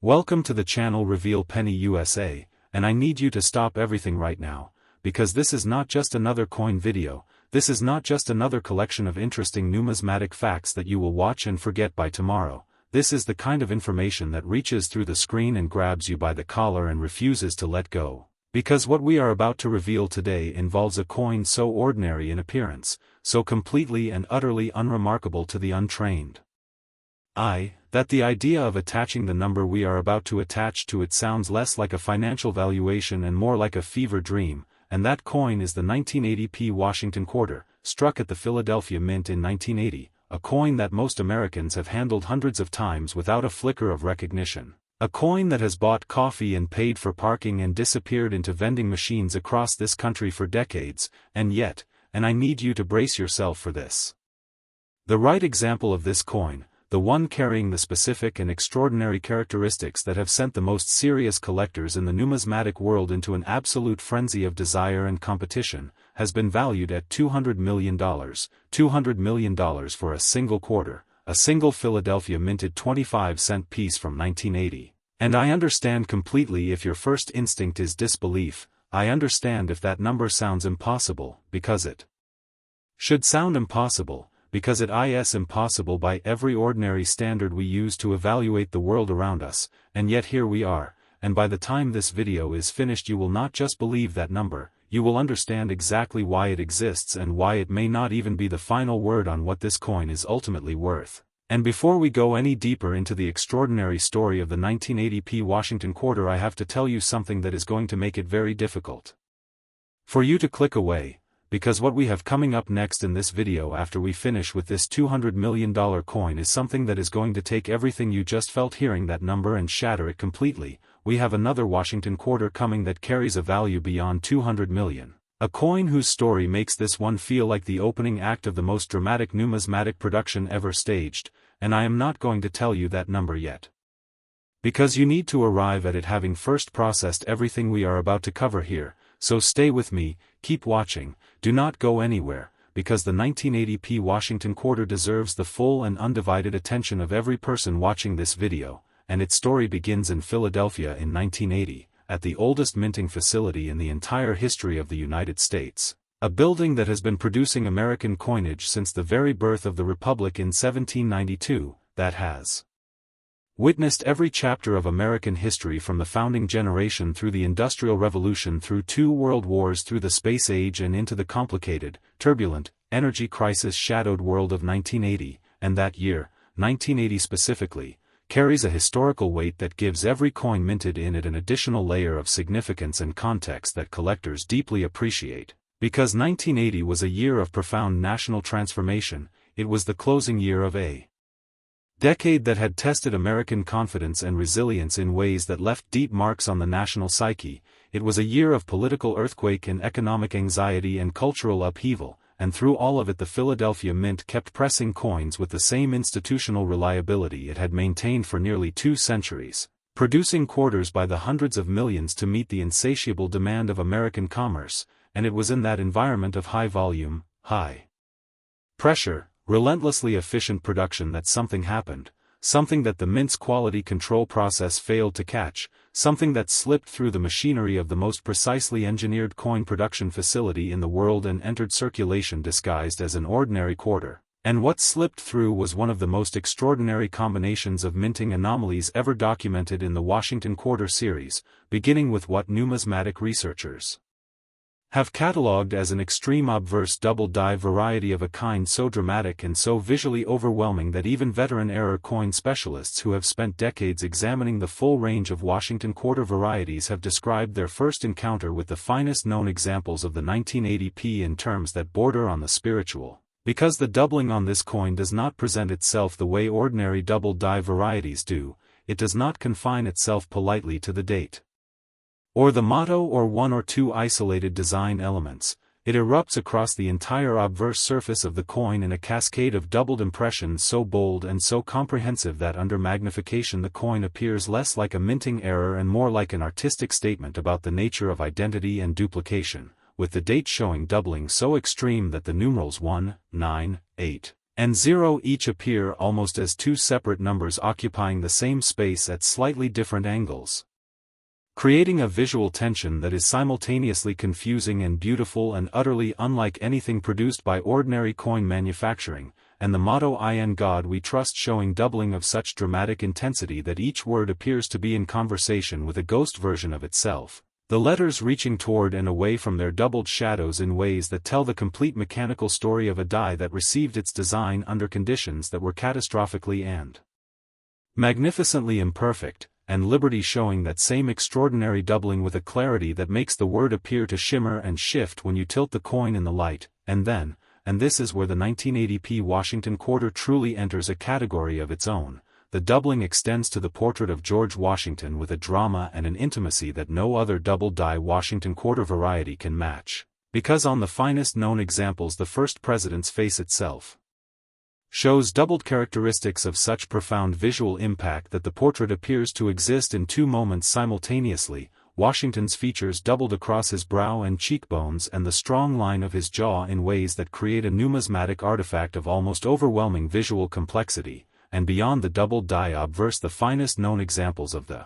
Welcome to the channel Reveal Penny USA, and I need you to stop everything right now, because this is not just another coin video, this is not just another collection of interesting numismatic facts that you will watch and forget by tomorrow. This is the kind of information that reaches through the screen and grabs you by the collar and refuses to let go. Because what we are about to reveal today involves a coin so ordinary in appearance, so completely and utterly unremarkable to the untrained eye, that the idea of attaching the number we are about to attach to it sounds less like a financial valuation and more like a fever dream, and that coin is the 1980p Washington quarter, struck at the Philadelphia Mint in 1980, a coin that most Americans have handled hundreds of times without a flicker of recognition. A coin that has bought coffee and paid for parking and disappeared into vending machines across this country for decades, and yet, and I need you to brace yourself for this. The right example of this coin, the one carrying the specific and extraordinary characteristics that have sent the most serious collectors in the numismatic world into an absolute frenzy of desire and competition, has been valued at $200 million, $200 million for a single quarter, a single Philadelphia minted 25-cent piece from 1980. And I understand completely if your first instinct is disbelief. I understand if that number sounds impossible, because it should sound impossible, because it is impossible by every ordinary standard we use to evaluate the world around us, and yet here we are, and by the time this video is finished you will not just believe that number, you will understand exactly why it exists and why it may not even be the final word on what this coin is ultimately worth. And before we go any deeper into the extraordinary story of the 1980p Washington quarter, I have to tell you something that is going to make it very difficult for you to click away, because what we have coming up next in this video after we finish with this $200 million coin is something that is going to take everything you just felt hearing that number and shatter it completely. We have another Washington quarter coming that carries a value beyond $200 million. A coin whose story makes this one feel like the opening act of the most dramatic numismatic production ever staged, and I am not going to tell you that number yet, because you need to arrive at it having first processed everything we are about to cover here. So stay with me, keep watching, do not go anywhere, because the 1980p Washington quarter deserves the full and undivided attention of every person watching this video, and its story begins in Philadelphia in 1980, at the oldest minting facility in the entire history of the United States, a building that has been producing American coinage since the very birth of the Republic in 1792, that has witnessed every chapter of American history from the founding generation through the Industrial Revolution, through 2 world wars, through the space age, and into the complicated, turbulent, energy crisis-shadowed world of 1980, and that year, 1980 specifically, carries a historical weight that gives every coin minted in it an additional layer of significance and context that collectors deeply appreciate. Because 1980 was a year of profound national transformation, it was the closing year of a decade that had tested American confidence and resilience in ways that left deep marks on the national psyche. It was a year of political earthquake and economic anxiety and cultural upheaval, and through all of it the Philadelphia Mint kept pressing coins with the same institutional reliability it had maintained for nearly 2 centuries, producing quarters by the hundreds of millions to meet the insatiable demand of American commerce, and it was in that environment of high volume, high pressure, relentlessly efficient production that something happened, something that the Mint's quality control process failed to catch, something that slipped through the machinery of the most precisely engineered coin production facility in the world and entered circulation disguised as an ordinary quarter. And what slipped through was one of the most extraordinary combinations of minting anomalies ever documented in the Washington Quarter series, beginning with what numismatic researchers have catalogued as an extreme obverse double die variety of a kind so dramatic and so visually overwhelming that even veteran error coin specialists who have spent decades examining the full range of Washington quarter varieties have described their first encounter with the finest known examples of the 1980p in terms that border on the spiritual. Because the doubling on this coin does not present itself the way ordinary double die varieties do, it does not confine itself politely to the date or the motto or 1 or 2 isolated design elements. It erupts across the entire obverse surface of the coin in a cascade of doubled impressions so bold and so comprehensive that under magnification the coin appears less like a minting error and more like an artistic statement about the nature of identity and duplication, with the date showing doubling so extreme that the numerals 1, 9, 8, and 0 each appear almost as two separate numbers occupying the same space at slightly different angles, creating a visual tension that is simultaneously confusing and beautiful and utterly unlike anything produced by ordinary coin manufacturing, and the motto "In God We Trust" showing doubling of such dramatic intensity that each word appears to be in conversation with a ghost version of itself, the letters reaching toward and away from their doubled shadows in ways that tell the complete mechanical story of a die that received its design under conditions that were catastrophically and magnificently imperfect, and liberty showing that same extraordinary doubling with a clarity that makes the word appear to shimmer and shift when you tilt the coin in the light, and then, and this is where the 1980p Washington quarter truly enters a category of its own, the doubling extends to the portrait of George Washington with a drama and an intimacy that no other double-die Washington quarter variety can match, because on the finest known examples the first president's face itself shows doubled characteristics of such profound visual impact that the portrait appears to exist in two moments simultaneously, Washington's features doubled across his brow and cheekbones and the strong line of his jaw in ways that create a numismatic artifact of almost overwhelming visual complexity, and beyond the doubled die obverse the finest known examples of the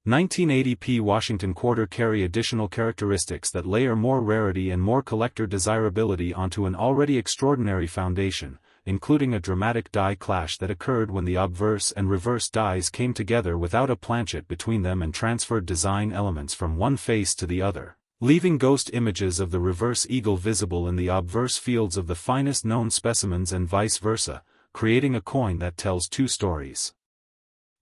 1980p Washington quarter carry additional characteristics that layer more rarity and more collector desirability onto an already extraordinary foundation, including a dramatic die clash that occurred when the obverse and reverse dies came together without a planchet between them and transferred design elements from one face to the other, leaving ghost images of the reverse eagle visible in the obverse fields of the finest known specimens and vice versa, creating a coin that tells two stories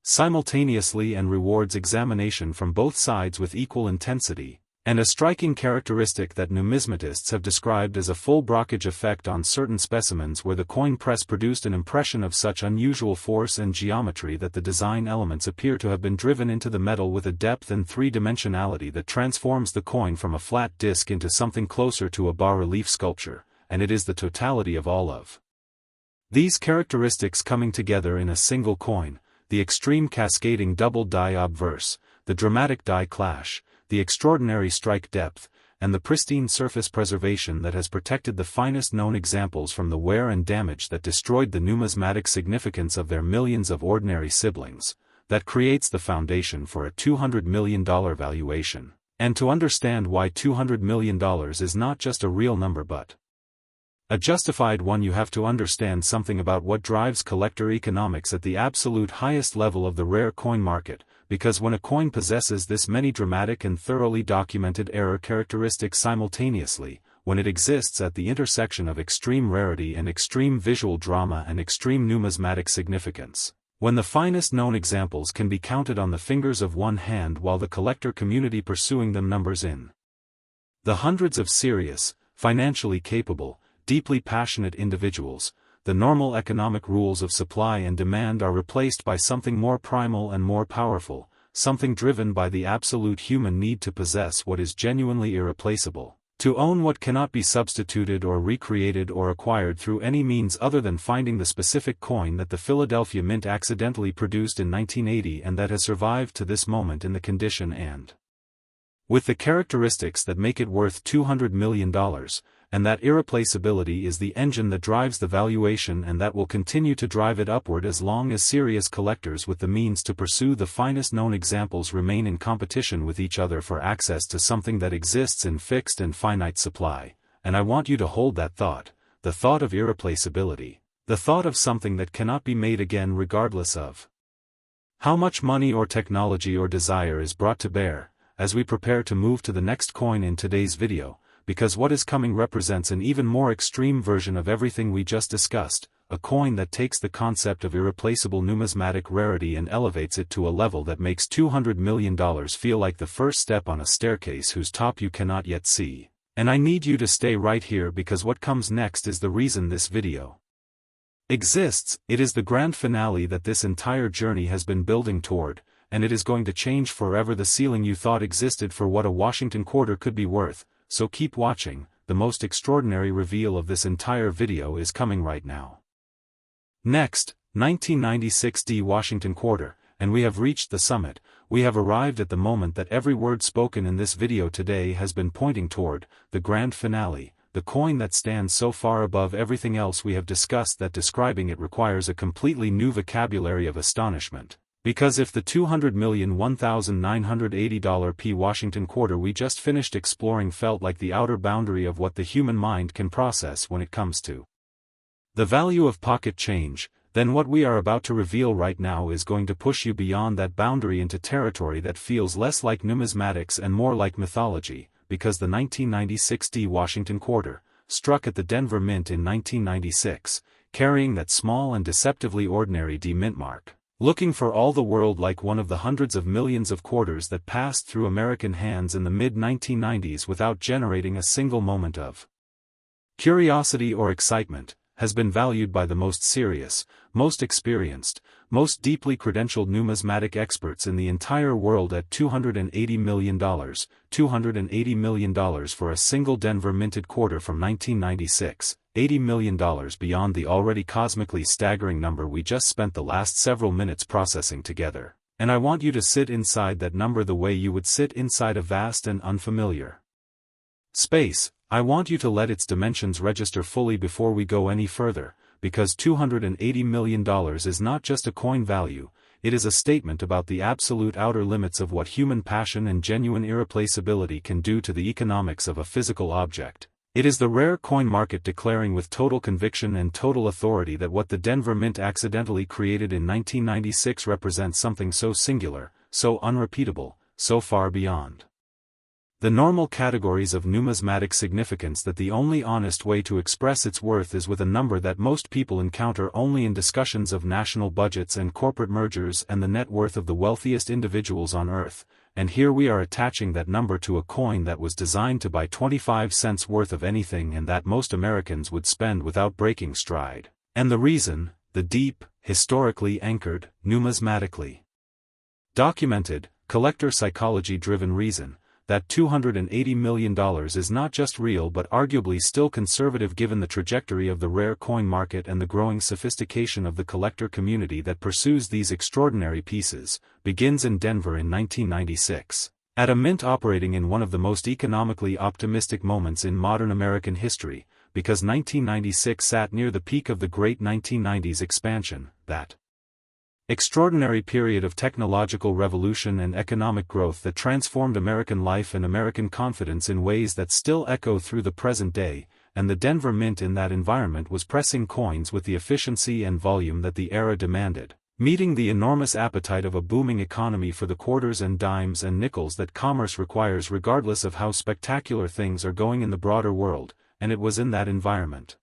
simultaneously and rewards examination from both sides with equal intensity, and a striking characteristic that numismatists have described as a full brockage effect on certain specimens where the coin press produced an impression of such unusual force and geometry that the design elements appear to have been driven into the metal with a depth and three-dimensionality that transforms the coin from a flat disc into something closer to a bas-relief sculpture, and it is the totality of all of these characteristics coming together in a single coin, the extreme cascading double die obverse, the dramatic die clash, the extraordinary strike depth, and the pristine surface preservation that has protected the finest known examples from the wear and damage that destroyed the numismatic significance of their millions of ordinary siblings, that creates the foundation for a $200 million valuation. And to understand why $200 million is not just a real number but a justified one, you have to understand something about what drives collector economics at the absolute highest level of the rare coin market, because when a coin possesses this many dramatic and thoroughly documented error characteristics simultaneously, when it exists at the intersection of extreme rarity and extreme visual drama and extreme numismatic significance, when the finest known examples can be counted on the fingers of one hand while the collector community pursuing them numbers in the hundreds of serious, financially capable, deeply passionate individuals, the normal economic rules of supply and demand are replaced by something more primal and more powerful, something driven by the absolute human need to possess what is genuinely irreplaceable, to own what cannot be substituted or recreated or acquired through any means other than finding the specific coin that the Philadelphia Mint accidentally produced in 1980 and that has survived to this moment in the condition and with the characteristics that make it worth $200 million, and that irreplaceability is the engine that drives the valuation and that will continue to drive it upward as long as serious collectors with the means to pursue the finest known examples remain in competition with each other for access to something that exists in fixed and finite supply. And I want you to hold that thought, the thought of irreplaceability, the thought of something that cannot be made again regardless of how much money or technology or desire is brought to bear, as we prepare to move to the next coin in today's video, because what is coming represents an even more extreme version of everything we just discussed, a coin that takes the concept of irreplaceable numismatic rarity and elevates it to a level that makes $200 million feel like the first step on a staircase whose top you cannot yet see. And I need you to stay right here because what comes next is the reason this video exists. It is the grand finale that this entire journey has been building toward, and it is going to change forever the ceiling you thought existed for what a Washington quarter could be worth. So keep watching, the most extraordinary reveal of this entire video is coming right now. Next, 1996 D Washington quarter, and we have reached the summit. We have arrived at the moment that every word spoken in this video today has been pointing toward, the grand finale, the coin that stands so far above everything else we have discussed that describing it requires a completely new vocabulary of astonishment. Because if the $200,001,980 P Washington quarter we just finished exploring felt like the outer boundary of what the human mind can process when it comes to the value of pocket change, then what we are about to reveal right now is going to push you beyond that boundary into territory that feels less like numismatics and more like mythology, because the 1996 D Washington quarter, struck at the Denver Mint in 1996, carrying that small and deceptively ordinary D mint mark, looking for all the world like one of the hundreds of millions of quarters that passed through American hands in the mid-1990s without generating a single moment of curiosity or excitement, has been valued by the most serious, most experienced, most deeply credentialed numismatic experts in the entire world at $280 million, $280 million for a single Denver minted quarter from 1996, $80 million beyond the already cosmically staggering number we just spent the last several minutes processing together, and I want you to sit inside that number the way you would sit inside a vast and unfamiliar space. I want you to let its dimensions register fully before we go any further, because $280 million is not just a coin value, it is a statement about the absolute outer limits of what human passion and genuine irreplaceability can do to the economics of a physical object. It is the rare coin market declaring with total conviction and total authority that what the Denver Mint accidentally created in 1996 represents something so singular, so unrepeatable, so far beyond the normal categories of numismatic significance that the only honest way to express its worth is with a number that most people encounter only in discussions of national budgets and corporate mergers and the net worth of the wealthiest individuals on Earth, and here we are attaching that number to a coin that was designed to buy 25 cents worth of anything and that most Americans would spend without breaking stride. And the reason, the deep, historically anchored, numismatically documented, collector psychology-driven reason, that $280 million is not just real but arguably still conservative given the trajectory of the rare coin market and the growing sophistication of the collector community that pursues these extraordinary pieces, begins in Denver in 1996, at a mint operating in one of the most economically optimistic moments in modern American history, because 1996 sat near the peak of the great 1990s expansion, that extraordinary period of technological revolution and economic growth that transformed American life and American confidence in ways that still echo through the present day, and the Denver Mint in that environment was pressing coins with the efficiency and volume that the era demanded, meeting the enormous appetite of a booming economy for the quarters and dimes and nickels that commerce requires regardless of how spectacular things are going in the broader world, and it was in that environment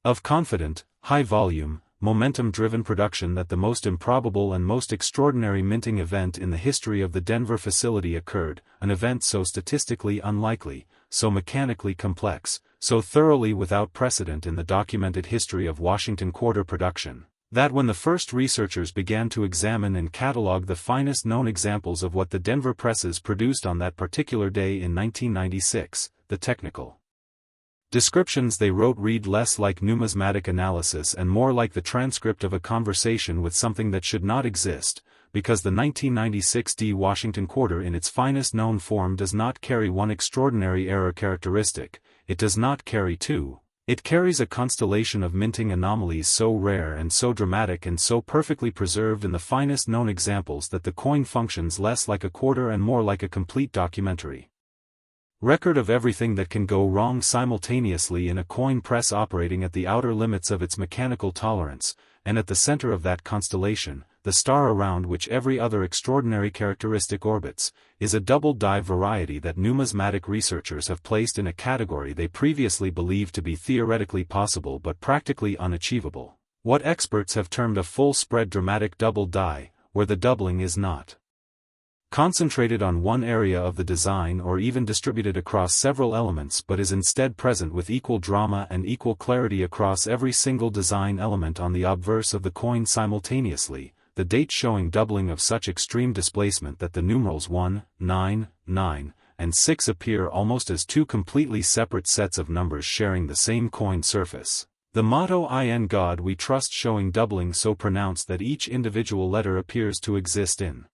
of confident, high-volume, momentum-driven production that the most improbable and most extraordinary minting event in the history of the Denver facility occurred, an event so statistically unlikely, so mechanically complex, so thoroughly without precedent in the documented history of Washington quarter production, that when the first researchers began to examine and catalog the finest known examples of what the Denver presses produced on that particular day in 1996, the technical descriptions they wrote read less like numismatic analysis and more like the transcript of a conversation with something that should not exist, because the 1996 D Washington quarter in its finest known form does not carry one extraordinary error characteristic, it does not carry two. It carries a constellation of minting anomalies so rare and so dramatic and so perfectly preserved in the finest known examples that the coin functions less like a quarter and more like a complete documentary record of everything that can go wrong simultaneously in a coin press operating at the outer limits of its mechanical tolerance, and at the center of that constellation, the star around which every other extraordinary characteristic orbits, is a double-die variety that numismatic researchers have placed in a category they previously believed to be theoretically possible but practically unachievable, what experts have termed a full-spread dramatic double die, where the doubling is not concentrated on one area of the design or even distributed across several elements but is instead present with equal drama and equal clarity across every single design element on the obverse of the coin simultaneously, the date showing doubling of such extreme displacement that the numerals 1, 9, 9, and 6 appear almost as two completely separate sets of numbers sharing the same coin surface. The motto "In God We Trust" showing doubling so pronounced that each individual letter appears to exist in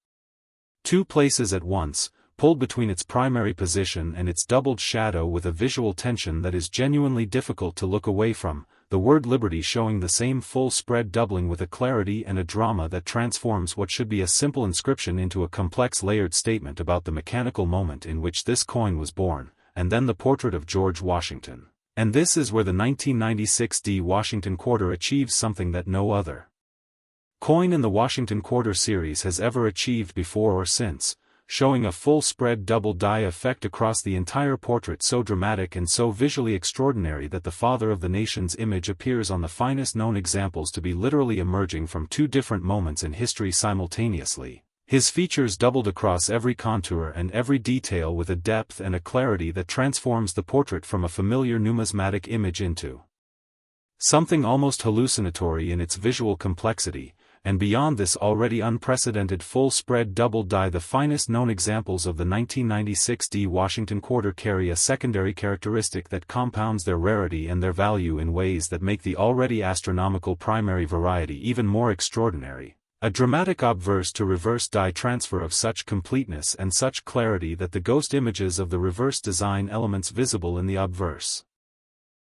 two places at once, pulled between its primary position and its doubled shadow with a visual tension that is genuinely difficult to look away from, the word liberty showing the same full spread doubling with a clarity and a drama that transforms what should be a simple inscription into a complex layered statement about the mechanical moment in which this coin was born, and then the portrait of George Washington. And this is where the 1996 D Washington Quarter achieves something that no other coin in the Washington Quarter series has ever achieved before or since, showing a full spread double die effect across the entire portrait so dramatic and so visually extraordinary that the father of the nation's image appears on the finest known examples to be literally emerging from two different moments in history simultaneously, his features doubled across every contour and every detail with a depth and a clarity that transforms the portrait from a familiar numismatic image into something almost hallucinatory in its visual complexity. And beyond this already unprecedented full-spread double die, the finest known examples of the 1996 D Washington Quarter carry a secondary characteristic that compounds their rarity and their value in ways that make the already astronomical primary variety even more extraordinary. A dramatic obverse to reverse die transfer of such completeness and such clarity that the ghost images of the reverse design elements visible in the obverse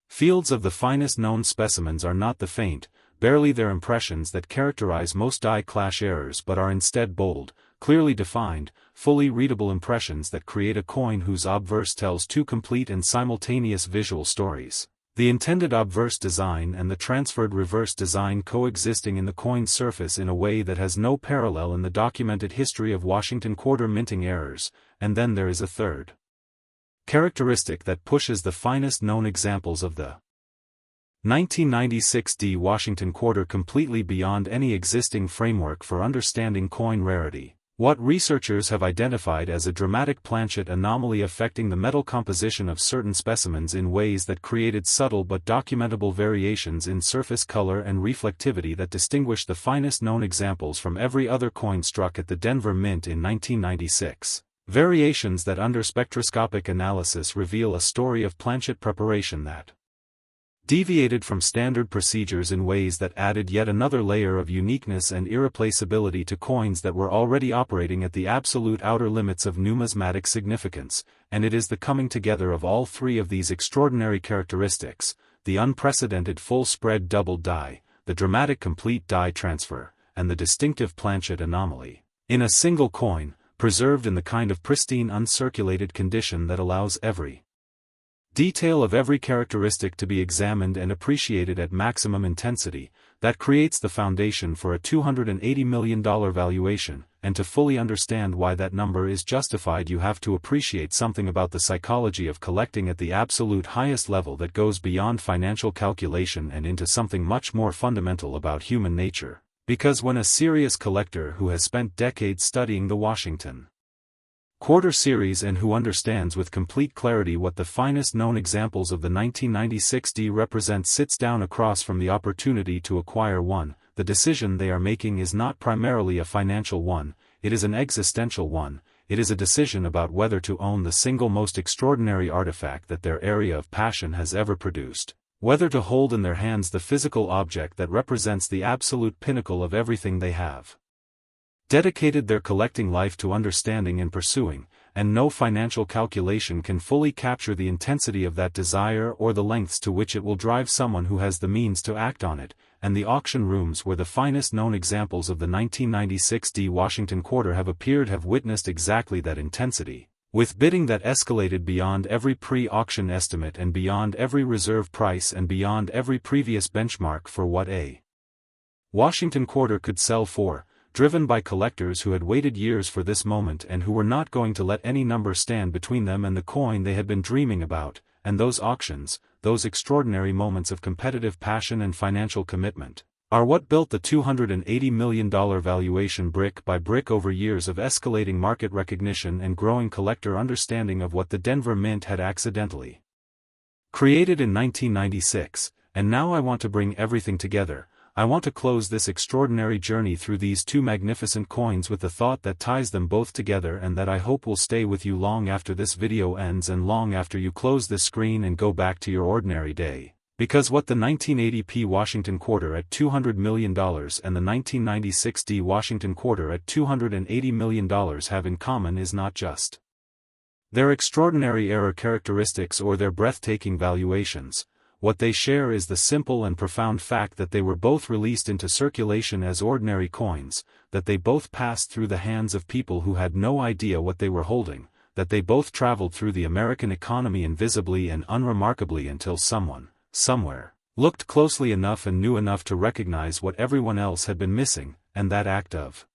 fields of the finest known specimens are not the faint, barely their impressions that characterize most die clash errors but are instead bold, clearly defined, fully readable impressions that create a coin whose obverse tells two complete and simultaneous visual stories. The intended obverse design and the transferred reverse design coexisting in the coin's surface in a way that has no parallel in the documented history of Washington Quarter minting errors. And then there is a third characteristic that pushes the finest known examples of the 1996 D Washington Quarter completely beyond any existing framework for understanding coin rarity. What researchers have identified as a dramatic planchet anomaly affecting the metal composition of certain specimens in ways that created subtle but documentable variations in surface color and reflectivity that distinguish the finest known examples from every other coin struck at the Denver Mint in 1996. Variations that under spectroscopic analysis reveal a story of planchet preparation that deviated from standard procedures in ways that added yet another layer of uniqueness and irreplaceability to coins that were already operating at the absolute outer limits of numismatic significance, and it is the coming together of all three of these extraordinary characteristics, the unprecedented full-spread double die, the dramatic complete die transfer, and the distinctive planchet anomaly, in a single coin, preserved in the kind of pristine uncirculated condition that allows every detail of every characteristic to be examined and appreciated at maximum intensity, that creates the foundation for a $280 million valuation, and to fully understand why that number is justified you have to appreciate something about the psychology of collecting at the absolute highest level that goes beyond financial calculation and into something much more fundamental about human nature. Because when a serious collector who has spent decades studying the Washington Quarter series and who understands with complete clarity what the finest known examples of the 1996 D represent sits down across from the opportunity to acquire one, the decision they are making is not primarily a financial one, it is an existential one. It is a decision about whether to own the single most extraordinary artifact that their area of passion has ever produced, whether to hold in their hands the physical object that represents the absolute pinnacle of everything they have dedicated their collecting life to understanding and pursuing, and no financial calculation can fully capture the intensity of that desire or the lengths to which it will drive someone who has the means to act on it, and the auction rooms where the finest known examples of the 1996 D Washington Quarter have appeared have witnessed exactly that intensity, with bidding that escalated beyond every pre-auction estimate and beyond every reserve price and beyond every previous benchmark for what a Washington Quarter could sell for, driven by collectors who had waited years for this moment and who were not going to let any number stand between them and the coin they had been dreaming about. And those auctions, those extraordinary moments of competitive passion and financial commitment, are what built the $280 million valuation brick by brick over years of escalating market recognition and growing collector understanding of what the Denver Mint had accidentally created in 1996. And now I want to bring everything together. I want to close this extraordinary journey through these two magnificent coins with the thought that ties them both together and that I hope will stay with you long after this video ends and long after you close this screen and go back to your ordinary day. Because what the 1980p Washington Quarter at $200 million and the 1996 D Washington Quarter at $280 million have in common is not just Their extraordinary error characteristics or their breathtaking valuations, what they share is the simple and profound fact that they were both released into circulation as ordinary coins, that they both passed through the hands of people who had no idea what they were holding, that they both traveled through the American economy invisibly and unremarkably until someone, somewhere, looked closely enough and knew enough to recognize what everyone else had been missing, and that act of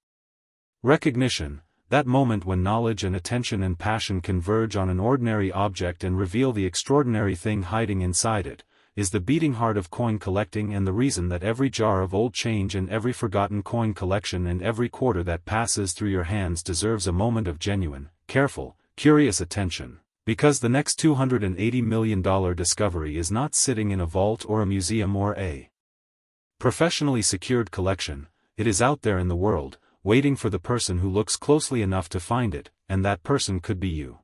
recognition, that moment when knowledge and attention and passion converge on an ordinary object and reveal the extraordinary thing hiding inside it, is the beating heart of coin collecting and the reason that every jar of old change and every forgotten coin collection and every quarter that passes through your hands deserves a moment of genuine, careful, curious attention, because the next $280 million discovery is not sitting in a vault or a museum or a professionally secured collection, it is out there in the world, waiting for the person who looks closely enough to find it, and that person could be you.